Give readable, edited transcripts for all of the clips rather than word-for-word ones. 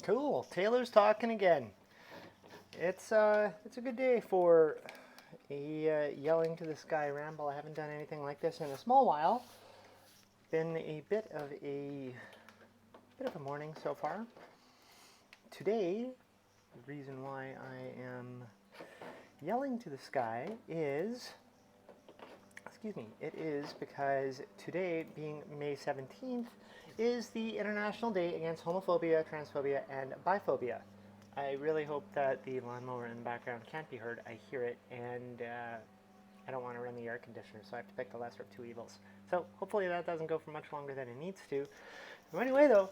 Cool. Taylor's talking again. It's a good day for a yelling to the sky ramble. I haven't done anything like this in a small while. Been a bit of a morning so far. Today, the reason why I am yelling to the sky is, it is because today, being May 17th, is the International Day Against Homophobia, Transphobia and Biphobia. I really hope that the lawnmower in the background can't be heard. I hear it, and I don't want to run the air conditioner, so I have to pick the lesser of two evils. So hopefully that doesn't go for much longer than it needs to. So anyway, though,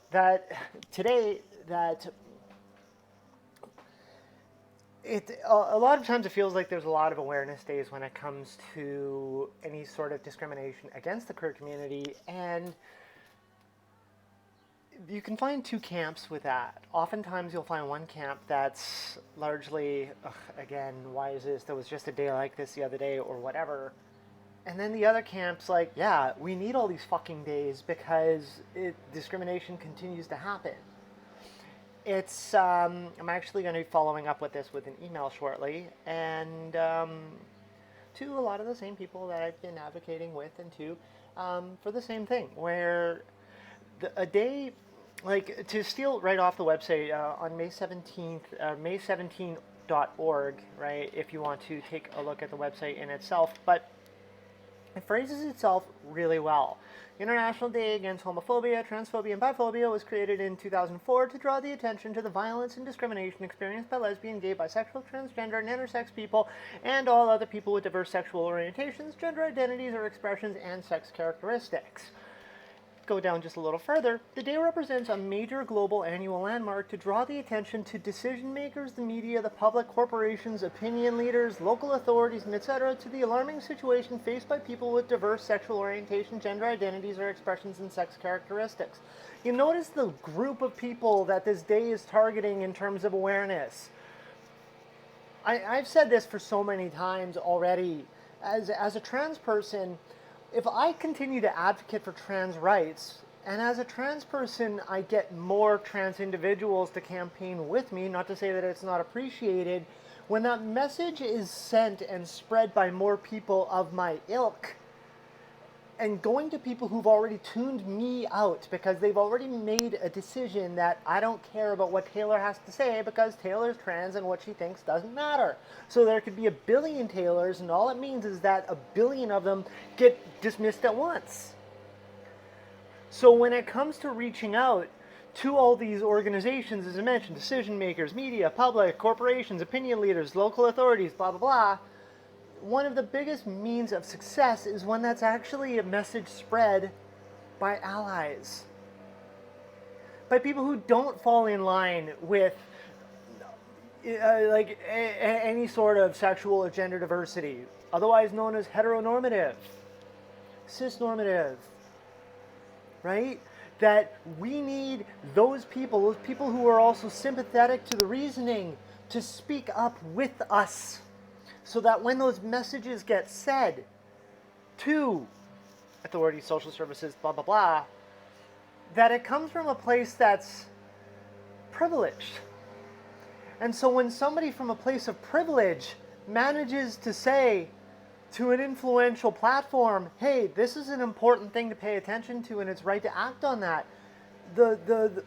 a lot of times it feels like there's a lot of awareness days when it comes to any sort of discrimination against the queer community, and you can find two camps with that. Oftentimes you'll find one camp that's largely, again, why is this? There was just a day like this the other day or whatever. And then the other camp's like, yeah, we need all these fucking days because discrimination continues to happen. I'm actually going to be following up with this with an email shortly, and to a lot of the same people that I've been advocating with, and to for the same thing, where a day, like, to steal right off the website, on May 17th, may17.org, right, if you want to take a look at the website in itself, but it phrases itself really well. International Day Against Homophobia, Transphobia and Biphobia was created in 2004 to draw the attention to the violence and discrimination experienced by lesbian, gay, bisexual, transgender, and intersex people, and all other people with diverse sexual orientations, gender identities or expressions, and sex characteristics. Go down just a little further, the day represents a major global annual landmark to draw the attention to decision makers, the media, the public, corporations, opinion leaders, local authorities, and etc. to the alarming situation faced by people with diverse sexual orientation, gender identities, or expressions and sex characteristics. You notice the group of people that this day is targeting in terms of awareness. I've said this for so many times already. As a trans person, if I continue to advocate for trans rights, and as a trans person I get more trans individuals to campaign with me, not to say that it's not appreciated, when that message is sent and spread by more people of my ilk, and going to people who've already tuned me out because they've already made a decision that I don't care about what Taylor has to say because Taylor's trans and what she thinks doesn't matter. So there could be 1 billion Taylors, and all it means is that 1 billion of them get dismissed at once. So when it comes to reaching out to all these organizations, as I mentioned, decision makers, media, public, corporations, opinion leaders, local authorities, blah, blah, blah, one of the biggest means of success is when that's actually a message spread by allies. By people who don't fall in line with any sort of sexual or gender diversity, otherwise known as heteronormative, cisnormative, right? That we need those people who are also sympathetic to the reasoning, to speak up with us. So that when those messages get said to authorities, social services, blah, blah, blah, that it comes from a place that's privileged. And so when somebody from a place of privilege manages to say to an influential platform, hey, this is an important thing to pay attention to and it's right to act on that, the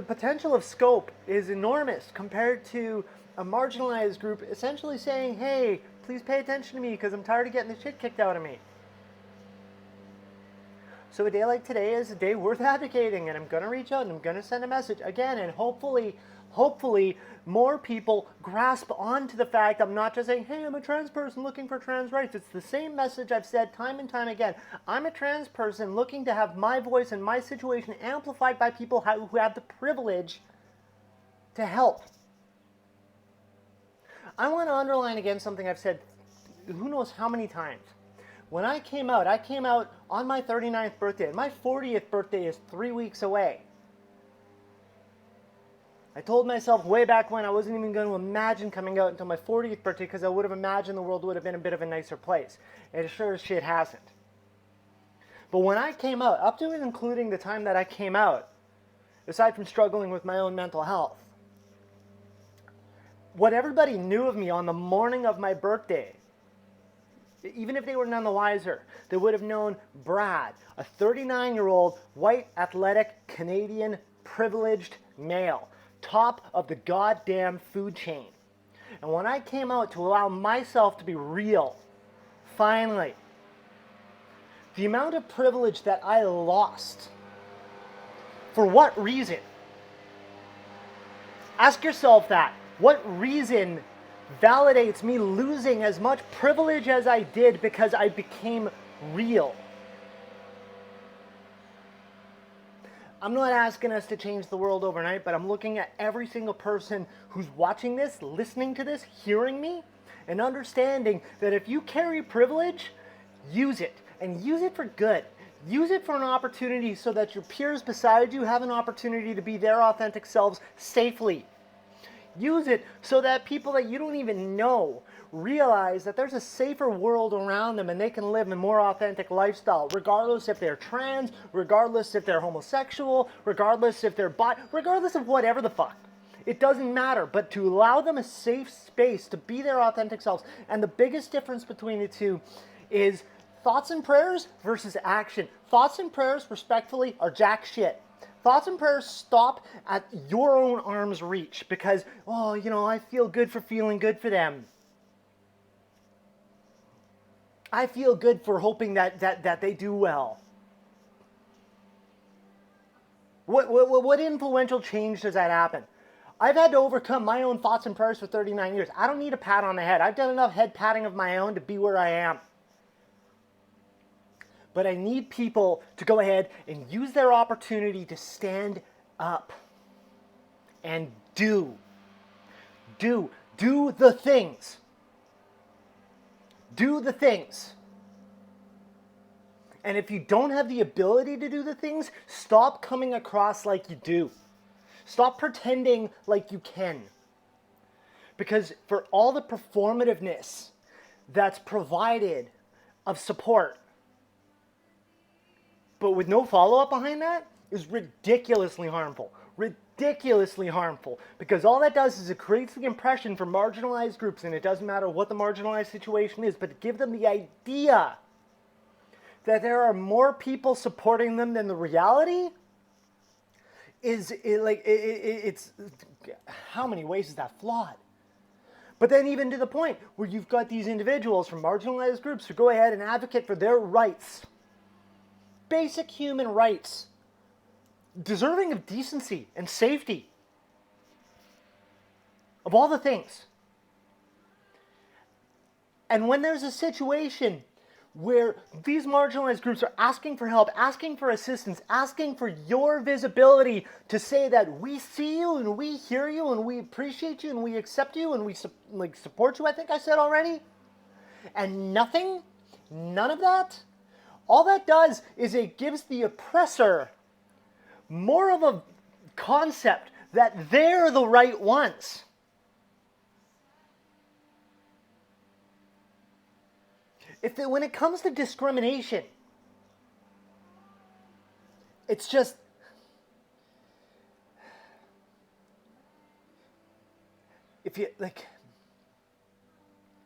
potential of scope is enormous compared to a marginalized group essentially saying, hey, please pay attention to me because I'm tired of getting the shit kicked out of me. So a day like today is a day worth advocating, and I'm going to reach out and I'm going to send a message again, and hopefully more people grasp onto the fact I'm not just saying, hey, I'm a trans person looking for trans rights. It's the same message I've said time and time again. I'm a trans person looking to have my voice and my situation amplified by people who have the privilege to help. I want to underline again something I've said who knows how many times. When I came out on my 39th birthday, and my 40th birthday is 3 weeks away. I told myself way back when I wasn't even going to imagine coming out until my 40th birthday because I would have imagined the world would have been a bit of a nicer place. It sure as shit hasn't. But when I came out, up to and including the time that I came out, aside from struggling with my own mental health, what everybody knew of me on the morning of my birthday, even if they were none the wiser, they would have known Brad, a 39-year-old, white, athletic, Canadian, privileged male, top of the goddamn food chain. And when I came out to allow myself to be real, finally, the amount of privilege that I lost, for what reason? Ask yourself that. What reason validates me losing as much privilege as I did because I became real? I'm not asking us to change the world overnight, but I'm looking at every single person who's watching this, listening to this, hearing me, and understanding that if you carry privilege, use it, and use it for good. Use it for an opportunity so that your peers beside you have an opportunity to be their authentic selves safely. Use it so that people that you don't even know realize that there's a safer world around them and they can live a more authentic lifestyle, regardless if they're trans, regardless if they're homosexual, regardless if they're bi, regardless of whatever the fuck. It doesn't matter, but to allow them a safe space to be their authentic selves. And the biggest difference between the two is thoughts and prayers versus action. Thoughts and prayers, respectfully, are jack shit. Thoughts and prayers stop at your own arm's reach because, oh, you know, I feel good for feeling good for them. I feel good for hoping that they do well. What influential change does that happen? I've had to overcome my own thoughts and prayers for 39 years. I don't need a pat on the head. I've done enough head patting of my own to be where I am. But I need people to go ahead and use their opportunity to stand up and do the things. Do the things. And if you don't have the ability to do the things, stop coming across like you do. Stop pretending like you can. Because for all the performativeness that's provided of support, but with no follow-up behind that, is ridiculously harmful. Ridiculously harmful. Because all that does is it creates the impression for marginalized groups, and it doesn't matter what the marginalized situation is, but to give them the idea that there are more people supporting them than the reality it's how many ways is that flawed? But then even to the point where you've got these individuals from marginalized groups who go ahead and advocate for their rights. Basic human rights, deserving of decency and safety, of all the things. And when there's a situation where these marginalized groups are asking for help, asking for assistance, asking for your visibility to say that we see you and we hear you and we appreciate you and we accept you and we support you, I think I said already, and none of that, all that does is it gives the oppressor more of a concept that they're the right ones. When it comes to discrimination, it's just,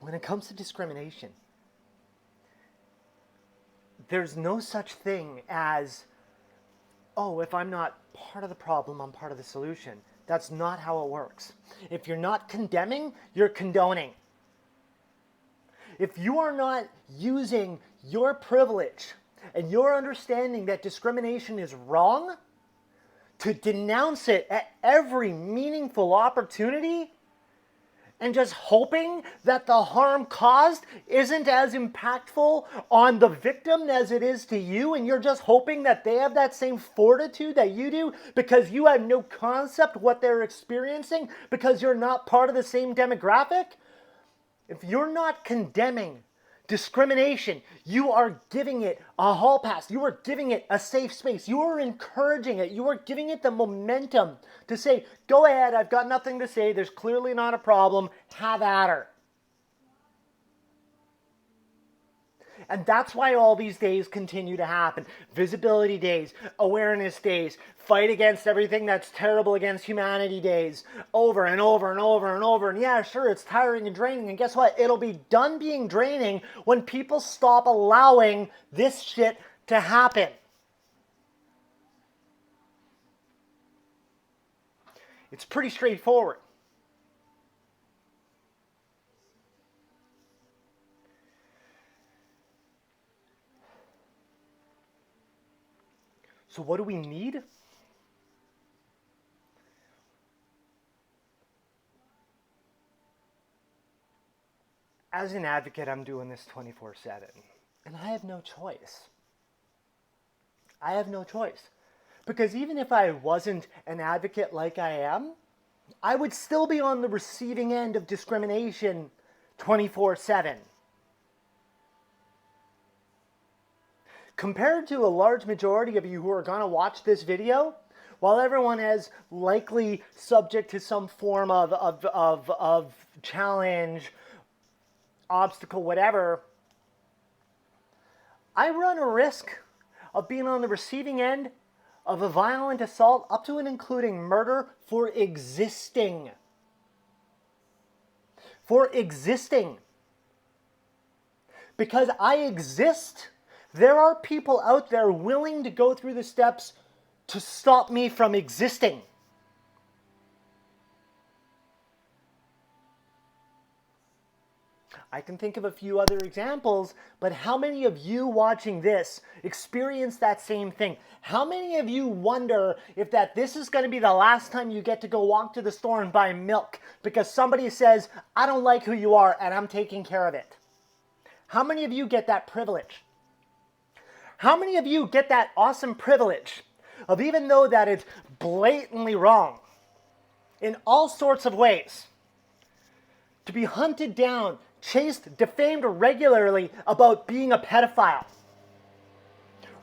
when it comes to discrimination, there's no such thing as, oh, if I'm not part of the problem, I'm part of the solution. That's not how it works. If you're not condemning, you're condoning. If you are not using your privilege and your understanding that discrimination is wrong to denounce it at every meaningful opportunity and just hoping that the harm caused isn't as impactful on the victim as it is to you, and you're just hoping that they have that same fortitude that you do because you have no concept what they're experiencing because you're not part of the same demographic, if you're not condemning discrimination, you are giving it a hall pass. You are giving it a safe space. You are encouraging it. You are giving it the momentum to say, go ahead, I've got nothing to say. There's clearly not a problem. Have at her. And that's why all these days continue to happen. Visibility days, awareness days, fight against everything that's terrible against humanity days, over and over and over and over. And yeah, sure, it's tiring and draining. And guess what? It'll be done being draining when people stop allowing this shit to happen. It's pretty straightforward. So what do we need? As an advocate, I'm doing this 24/7. And I have no choice. I have no choice. Because even if I wasn't an advocate like I am, I would still be on the receiving end of discrimination 24/7. Compared to a large majority of you who are going to watch this video, while everyone is likely subject to some form of challenge, obstacle, whatever, I run a risk of being on the receiving end of a violent assault up to and including murder for existing. For existing. Because I exist, there are people out there willing to go through the steps to stop me from existing. I can think of a few other examples, but how many of you watching this experience that same thing? How many of you wonder if this is going to be the last time you get to go walk to the store and buy milk because somebody says, I don't like who you are and I'm taking care of it? How many of you get that privilege? How many of you get that awesome privilege of, even though that it's blatantly wrong in all sorts of ways, to be hunted down, chased, defamed regularly about being a pedophile?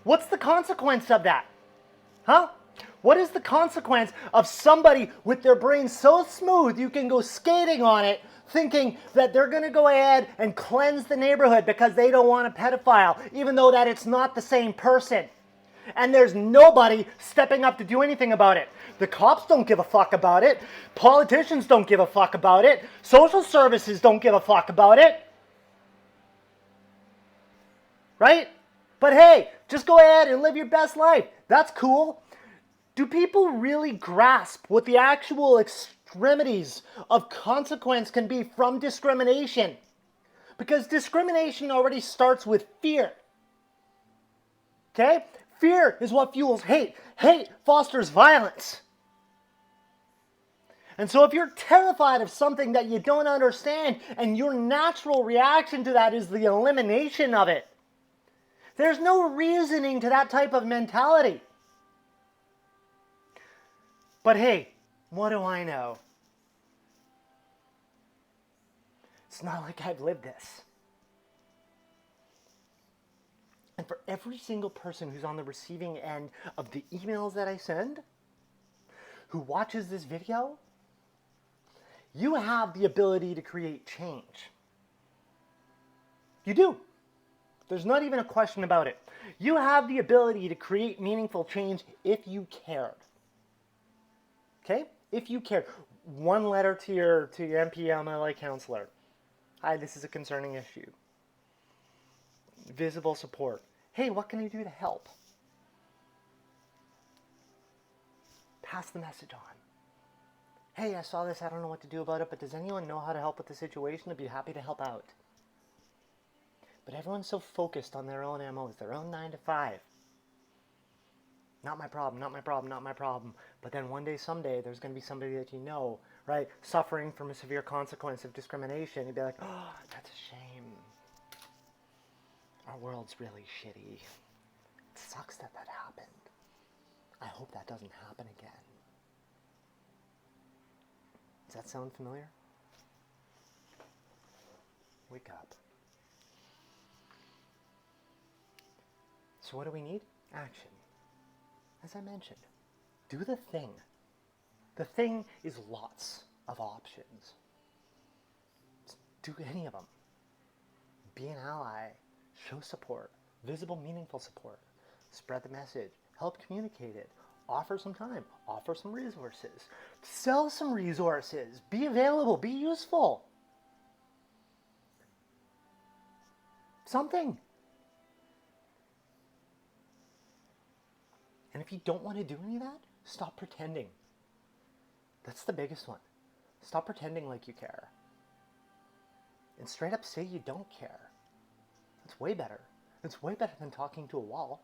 What's the consequence of that? Huh? What is the consequence of somebody with their brain so smooth you can go skating on it thinking that they're going to go ahead and cleanse the neighborhood because they don't want a pedophile, even though that it's not the same person? And there's nobody stepping up to do anything about it. The cops don't give a fuck about it. Politicians don't give a fuck about it. Social services don't give a fuck about it. Right? But hey, just go ahead and live your best life. That's cool. Do people really grasp what the actual extremities of consequence can be from discrimination? Because discrimination already starts with fear. Okay? Fear is what fuels hate. Hate fosters violence. And so if you're terrified of something that you don't understand and your natural reaction to that is the elimination of it, there's no reasoning to that type of mentality. But hey, what do I know? It's not like I've lived this. And for every single person who's on the receiving end of the emails that I send, who watches this video, you have the ability to create change. You do. There's not even a question about it. You have the ability to create meaningful change if you cared. Okay? If you cared. One letter to your MPMLA counselor. Hi, this is a concerning issue. Visible support. Hey, what can I do to help? Pass the message on. Hey, I saw this, I don't know what to do about it, but does anyone know how to help with the situation? I'd be happy to help out. But everyone's so focused on their own MOs, their own 9 to 5. Not my problem, not my problem, not my problem. But then one day, someday, there's going to be somebody that you know, right, suffering from a severe consequence of discrimination. You'd be like, oh, that's a shame. Our world's really shitty. It sucks that happened. I hope that doesn't happen again. Does that sound familiar? Wake up. So what do we need? Action. As I mentioned, do the thing. The thing is lots of options. Just do any of them. Be an ally. Show support, visible, meaningful support. Spread the message, help communicate it, offer some time, offer some resources, sell some resources, be available, be useful. Something. And if you don't want to do any of that, stop pretending. That's the biggest one. Stop pretending like you care. And straight up say you don't care. That's way better. It's way better than talking to a wall.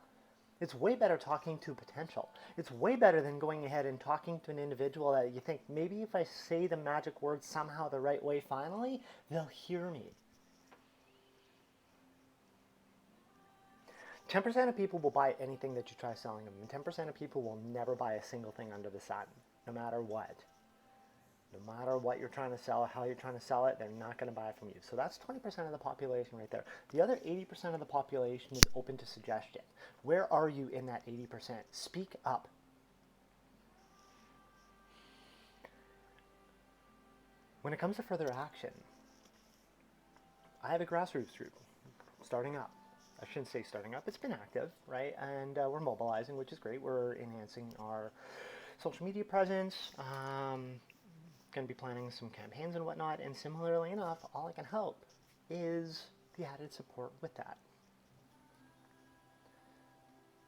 It's way better talking to potential. It's way better than going ahead and talking to an individual that you think, maybe if I say the magic words somehow the right way finally, they'll hear me. 10% of people will buy anything that you try selling them, and 10% of people will never buy a single thing under the sun, no matter what. No matter what you're trying to sell, how you're trying to sell it, they're not going to buy it from you. So that's 20% of the population right there. The other 80% of the population is open to suggestion. Where are you in that 80%? Speak up. When it comes to further action, I have a grassroots group starting up. I shouldn't say starting up, it's been active, right? And we're mobilizing, which is great. We're enhancing our social media presence. Going to be planning some campaigns and whatnot, and similarly enough, all I can help is the added support with that.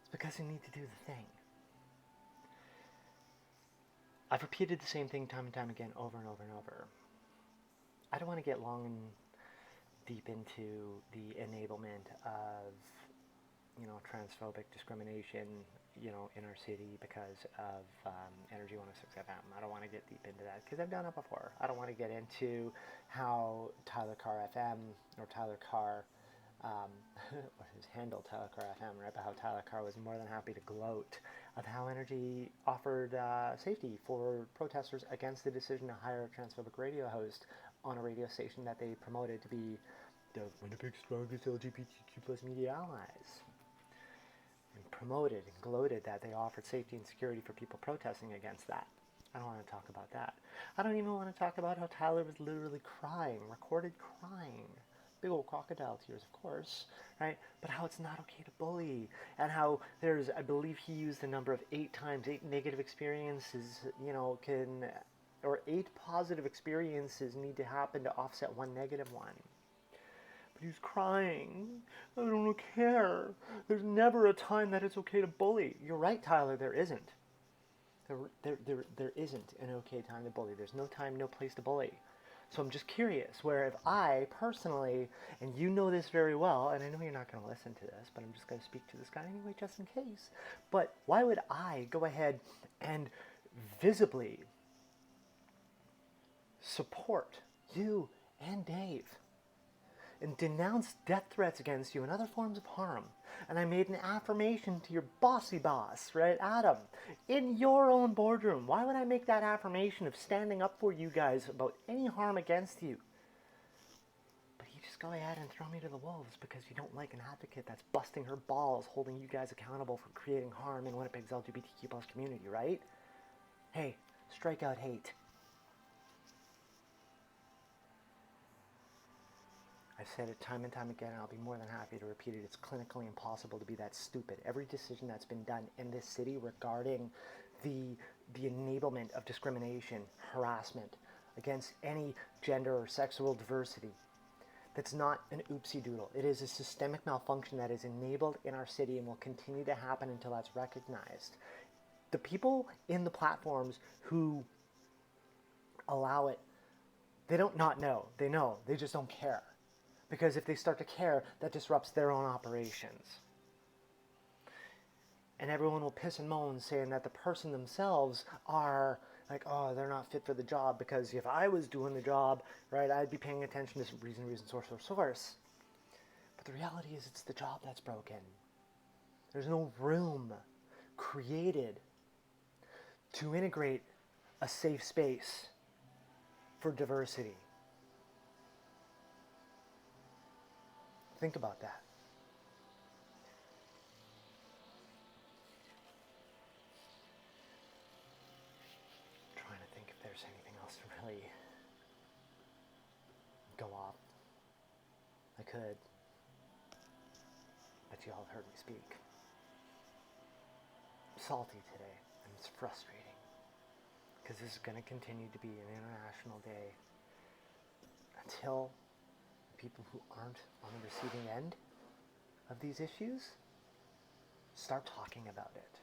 It's because you need to do the thing. I've repeated the same thing time and time again, over and over and over. I don't want to get long and deep into the enablement of, transphobic discrimination, in our city because of Energy 106 FM. I don't want to get deep into that because I've done it before. I don't want to get into how Tyler Carr FM or Tyler Carr, or his handle Tyler Carr FM, right? But how Tyler Carr was more than happy to gloat of how Energy offered safety for protesters against the decision to hire a transphobic radio host on a radio station that they promoted to be the Winnipeg's strongest LGBTQ plus media allies. And promoted and gloated that they offered safety and security for people protesting against that. I don't want to talk about that. I don't even want to talk about how Tyler was literally crying, recorded crying. Big old crocodile tears, of course, right? But how it's not okay to bully, and how there's, I believe he used the number of 8 negative experiences, or 8 positive experiences need to happen to offset 1 negative one. But he's crying. I don't care. There's never a time that it's okay to bully. You're right, Tyler, there isn't. There isn't an okay time to bully. There's no time, no place to bully. So I'm just curious, where if I personally, and you know this very well, and I know you're not going to listen to this, but I'm just going to speak to this guy anyway, just in case. But why would I go ahead and visibly support you and Dave and denounce death threats against you and other forms of harm? And I made an affirmation to your bossy boss, right, Adam, in your own boardroom. Why would I make that affirmation of standing up for you guys about any harm against you? But you just go ahead and throw me to the wolves because you don't like an advocate that's busting her balls, holding you guys accountable for creating harm in Winnipeg's LGBTQ plus community, right? Hey, strike out hate. I've said it time and time again, and I'll be more than happy to repeat it. It's clinically impossible to be that stupid. Every decision that's been done in this city regarding the enablement of discrimination, harassment against any gender or sexual diversity, that's not an oopsie doodle. It is a systemic malfunction that is enabled in our city and will continue to happen until that's recognized. The people in the platforms who allow it, they don't not know. They know. They just don't care. Because if they start to care, that disrupts their own operations. And everyone will piss and moan saying that the person themselves are like, oh, they're not fit for the job, because if I was doing the job, right, I'd be paying attention to reason, source. But the reality is it's the job that's broken. There's no room created to integrate a safe space for diversity. Think about that. I'm trying to think if there's anything else to really go off. I could. but you all have heard me speak. I'm salty today, and it's frustrating, because this is going to continue to be an International Day until people who aren't on the receiving end of these issues start talking about it.